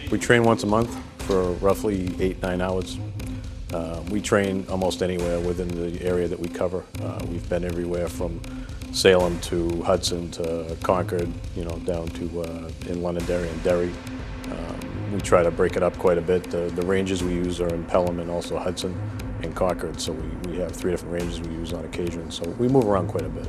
We train once a month for roughly 8-9 hours. We train almost anywhere within the area that we cover. We've been everywhere from Salem to Hudson to Concord, down to in Londonderry and Derry. We try to break it up quite a bit. The ranges we use are in Pelham and also Hudson and Concord, so we have 3 different ranges we use on occasion, so we move around quite a bit.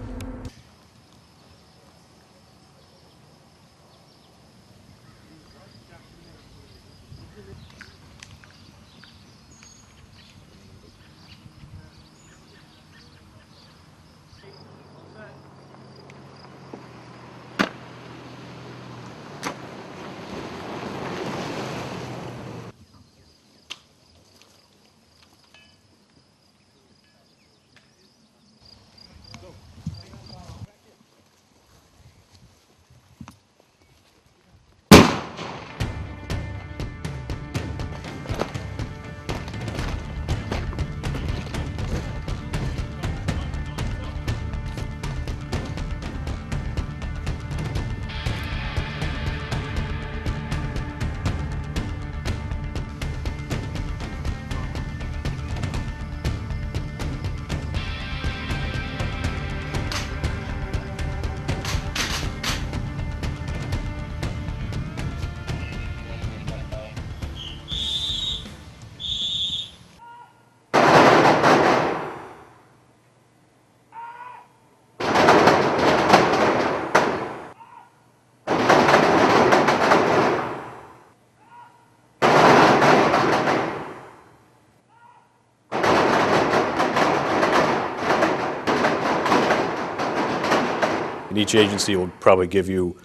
And each agency will probably give you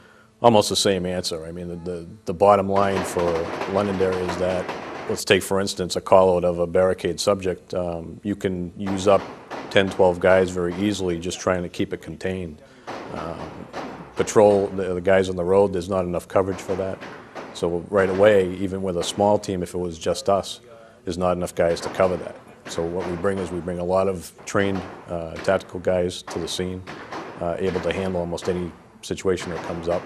almost the same answer. I mean, the bottom line for Londonderry is that, let's take for instance a call out of a barricade subject. You can use up 10, 12 guys very easily just trying to keep it contained. Patrol, the guys on the road, there's not enough coverage for that. So right away, even with a small team, if it was just us, there's not enough guys to cover that. So what we bring is we bring a lot of trained tactical guys to the scene, able to handle almost any situation that comes up.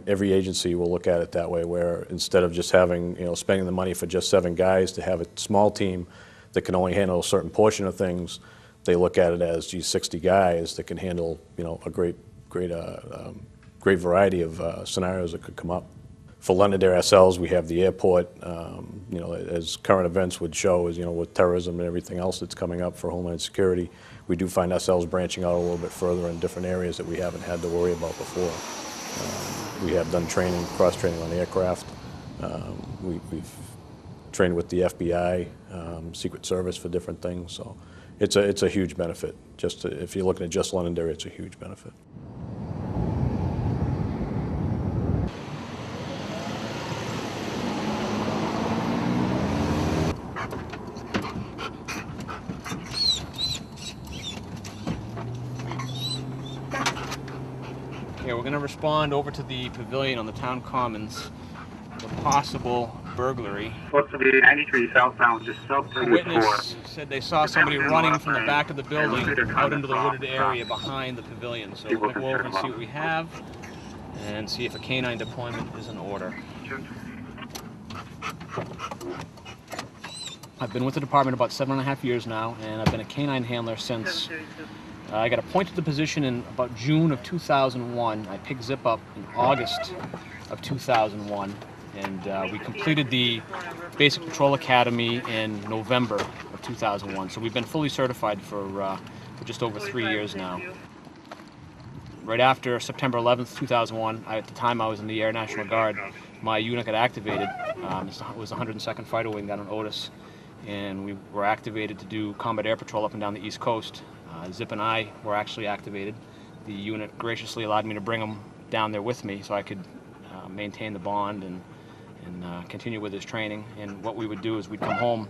Every agency will look at it that way, where instead of just having, spending the money for just 7 guys to have a small team that can only handle a certain portion of things, they look at it as, geez, 60 guys that can handle, a great variety of scenarios that could come up. For Londonderry ourselves, we have the airport, as current events would show, as with terrorism and everything else that's coming up for Homeland Security, we do find ourselves branching out a little bit further in different areas that we haven't had to worry about before. We have done training, cross-training on aircraft. We've trained with the FBI, Secret Service for different things, so it's a huge benefit. If you're looking at just Londonderry, it's a huge benefit. Okay, we're going to respond over to the pavilion on the town commons with a possible burglary. Supposed to be 93 southbound, just south 34. A witness said they saw somebody running from the back of the building out into the wooded area behind the pavilion. So we're going to go over and see what we have and see if a canine deployment is in order. I've been with the department about 7.5 years now, and I've been a canine handler since I got appointed to the position in about June of 2001. I picked Zip up in August of 2001, and we completed the Basic Patrol Academy in November of 2001. So we've been fully certified for just over 3 years now. Right after September 11th, 2001, at the time I was in the Air National Guard, my unit got activated. It was the 102nd Fighter Wing down in Otis, and we were activated to do combat air patrol up and down the East Coast. Zip and I were actually activated. The unit graciously allowed me to bring him down there with me so I could maintain the bond and continue with his training. And what we would do is we'd come home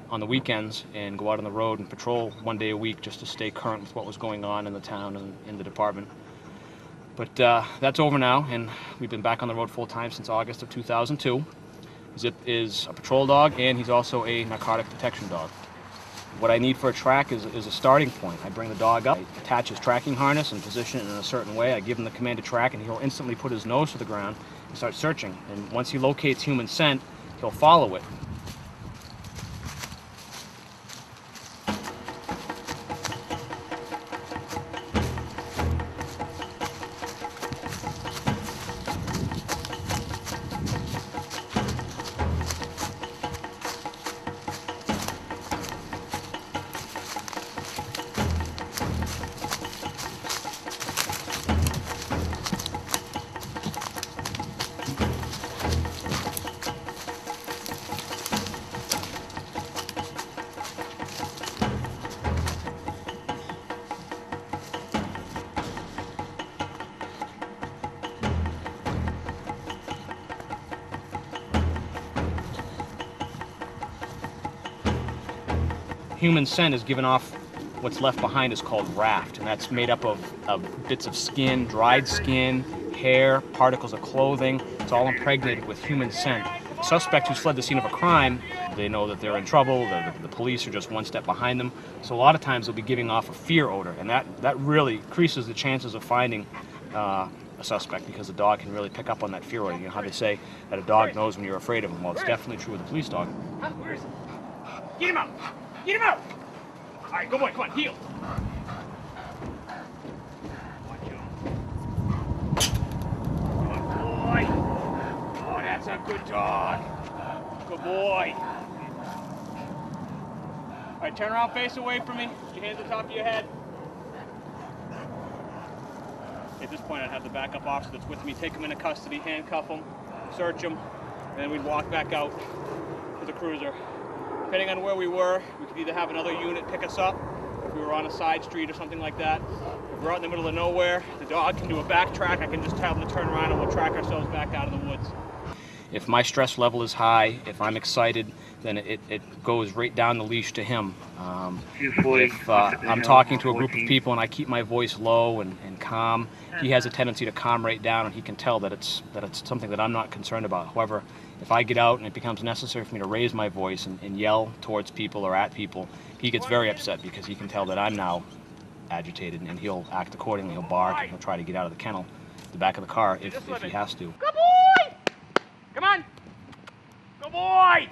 on the weekends and go out on the road and patrol 1 day a week just to stay current with what was going on in the town and in the department. But that's over now, and we've been back on the road full time since August of 2002. Zip is a patrol dog, and he's also a narcotic detection dog. What I need for a track is a starting point. I bring the dog up, I attach his tracking harness and position it in a certain way. I give him the command to track, and he'll instantly put his nose to the ground starts searching. And once he locates human scent, he'll follow it. Human scent is given off, what's left behind is called raft, and that's made up of bits of skin, dried skin, hair, particles of clothing. It's all impregnated with human scent. The suspect who's fled the scene of a crime, they know that they're in trouble, the police are just one step behind them, so a lot of times they'll be giving off a fear odor, and that really increases the chances of finding a suspect, because the dog can really pick up on that fear odor. You know how they say that a dog knows when you're afraid of him? Well, it's definitely true with a police dog. Where is he? Get him out! Get him out! All right, good boy, come on, heel. Good boy. Oh, that's a good dog. Good boy. All right, turn around, face away from me. Put your hands on top of your head. At this point, I'd have the backup officer that's with me take him into custody, handcuff him, search him, and then we'd walk back out to the cruiser. Depending on where we were, we could either have another unit pick us up if we were on a side street or something like that. If we're out in the middle of nowhere, the dog can do a backtrack. I can just tell them to turn around and we'll track ourselves back out of the woods. If my stress level is high, if I'm excited, then it goes right down the leash to him. If I'm talking to a group of people and I keep my voice low and calm, he has a tendency to calm right down, and he can tell that it's something that I'm not concerned about. However, if I get out and it becomes necessary for me to raise my voice and yell towards people or at people, he gets very upset, because he can tell that I'm now agitated, and he'll act accordingly. He'll bark and he'll try to get out of the kennel, the back of the car, if he has to. Good boy! Come on! Good boy!